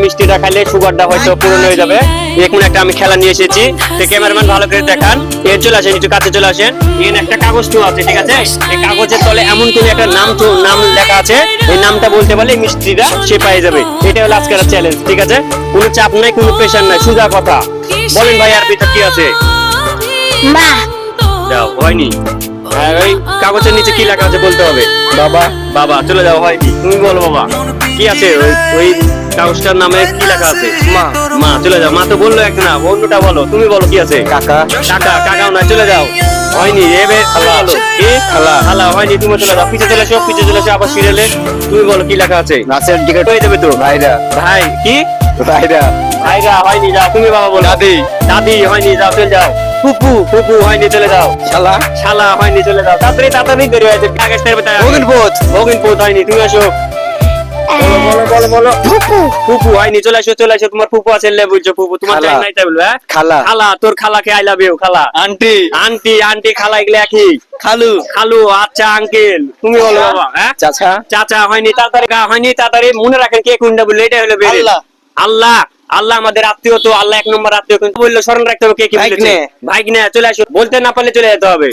মিষ্টিটা খাইলে সুগারটা হয়তো পূরণ হয়ে যাবে। এখন একটা আমি খেলা নিয়ে এসেছি, তো ক্যামেরাম্যান ভালো করে দেখান। এর চলে আসেন, একটু কাছে চলে আসেন। এখানে একটা কাগজ তো আছে, ঠিক আছে? এই কাগজের তলে এমন কোন একটা নাম লেখা আছে, এই নামটা বলতে পারলে মিষ্টিটা সে পেয়ে যাবে। এটা হলো আজকের চ্যালেঞ্জ, ঠিক আছে? কোনো চাপ নাই, কোনো প্রেশার নাই, সোজা কথা। বলেন ভাই, আর ভিতর কি আছে? মা যাও, হয়নি। হ্যাঁ, ওই কাগজের নিচে কি লেখা আছে বলতে হবে। বাবা বাবা, চলে যাও, হয়নি। তুমি বলো বাবা, কি আছে ওই কাগজটার নামে কি লেখা আছে? মা মা, চলে যাও। মা তো বললো এক না, অন্যটা বলো। তুমি বলো কি আছে? কাকা কাকাও না, চলে যাও। হয়নি। এবার খালা বলো। কি? খালা হয়নি। তুমি চলে যাও, পিছে চলে এসো, আবার সিরিয়ালে। তুমি বলো কি লেখা আছে? নাচের টিকিট হয়ে যাবে তো। ভাইরা ভাই কি? ভাইরা হয়নি, যাও। তুমি বাবা বলো। দাদি হয়নি, যাও, চলে যাও। ফুপু হয়নি, চলে যাও। শালা হয়নি, চলে যাও। তাড়াতাড়ি দেরি হয়েছে। কাগজটা ভগিনপোত হয়নি, তুমি আসো। বলো। ফুপু হয়নি, চলে আসো। তোমার ফুপু আছে, বুঝছো? ফুপু তোমার খালা। টাইম নাই, তাই বলবে? খালা তোর খালাকে আই লাভ ইউ। খালা, আন্টি খালা, এগুলো একই। খালু, আচ্ছা আঙ্কেল। তুমি বলো বাবা। হ্যাঁ, চাচা হয়নি। তাড়াতাড়ি মনে রাখেন কে কোনটা বললো। এটা হলো বেরে। আল্লাহ আমাদের আত্মীয়, তো আল্লাহ এক নম্বর আত্মীয়। কিন্তু বললো স্মরণ রাখতে হবে কে কি বলেছে। ভাইগনে, চলে আসো। বলতে না পারলে চলে যেতে হবে।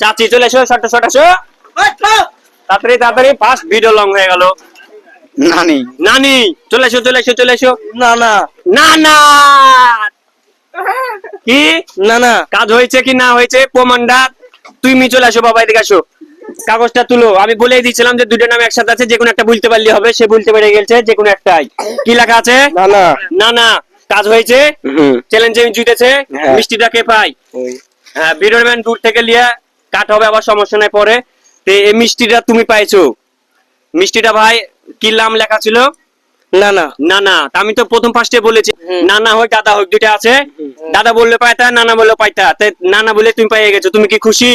চাচি চলে আসো। শর্ট আসো। তাড়াতাড়ি। ফার্স্ট ভিডিও লং হয়ে গেল। নানি চলে এসো। না কি কাজ হয়েছে কি না হয়েছে প্রমাণটা তুমি চলে আসো। বাবা এদিকে আসো, কাগজটা তুলো। আমি বলেই দিয়েছিলাম যে দুটো নাম একসাথে আছে, যে কোনো একটা বলতে পারলে হবে। সে বলতে পেরে গেছে, যে কোনো একটাই। কি লেখা আছে? না কাজ হয়েছে। চ্যালেঞ্জে জিতেছে। মিষ্টিটা কে পাই? হ্যাঁ, ভিডিওর ম্যান দূর থেকে লিয়া কাট হবে, আবার সমস্যা নাই পরে। তো এই মিষ্টিটা তুমি পাইছো। মিষ্টিটা ভাই কি নাম লেখা ছিল? না আমি তো প্রথম ফার্স্টে বলেছি নানা হোক দাদা হোক, দুইটা আছে। দাদা বললে পাইতা, নানা বললে পাইতা। নানা বলে তুমি পেয়ে গেছো। তুমি কি খুশি?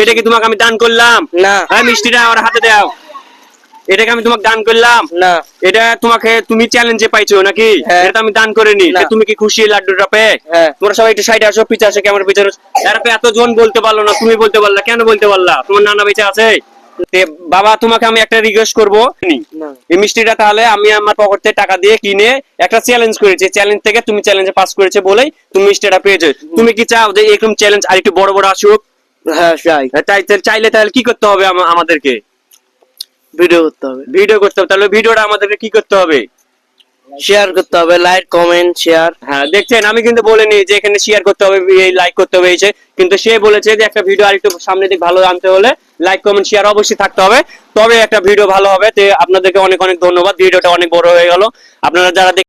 এটা কি তোমাকে আমি দান করলাম? হ্যাঁ, মিষ্টিটা আমার হাতে দাও। এটাকে আমি তোমাকে দান করলাম? এটা তুমি চ্যালেঞ্জে পাইছো নাকি? এটা আমি দান করিনি। তুমি কি খুশি লাড্ডুটা পেয়ে? তোমরা সবাই একটু সাইডে আসো, পিছে আসো, ক্যামেরার পিছনে। এরপরে এতজন বলতে পারলো না, তুমি বলতে পারলা। কেন বলতে পারলা? তোমার নানা বেঁচে আছে। বাবা, তোমাকে আমি একটা রিকোয়েস্ট করবো। এই মিষ্টিটা তাহলে আমি আমার পকেট থেকে টাকা দিয়ে কিনে একটা চ্যালেঞ্জ করেছি। চ্যালেঞ্জ থেকে তুমি চ্যালেঞ্জে পাস করেছে বলেই তুমি মিষ্টিটা পেয়েছো। তুমি কি চাও যে এরকম চ্যালেঞ্জ আর একটু বড় আসুক? চাইলে তাহলে কি করতে হবে? আমাদেরকে ভিডিও করতে হবে। তাহলে ভিডিওটা আমাদেরকে কি করতে হবে? শেয়ার করতে হবে, লাইক কমেন্ট শেয়ার। হ্যাঁ, দেখছেন, আমি কিন্তু বলিনি যে এখানে শেয়ার করতে হবে, লাইক করতে হবে। কিন্তু সে বলেছে যে একটা ভিডিও আরেকটু সামনে দিকে ভালো আনতে হলে লাইক কমেন্ট শেয়ার অবশ্যই থাকতে হবে, তবে একটা ভিডিও ভালো হবে। তো আপনাদেরকে অনেক ধন্যবাদ। ভিডিওটা অনেক বড় হয়ে গেল। আপনারা যারা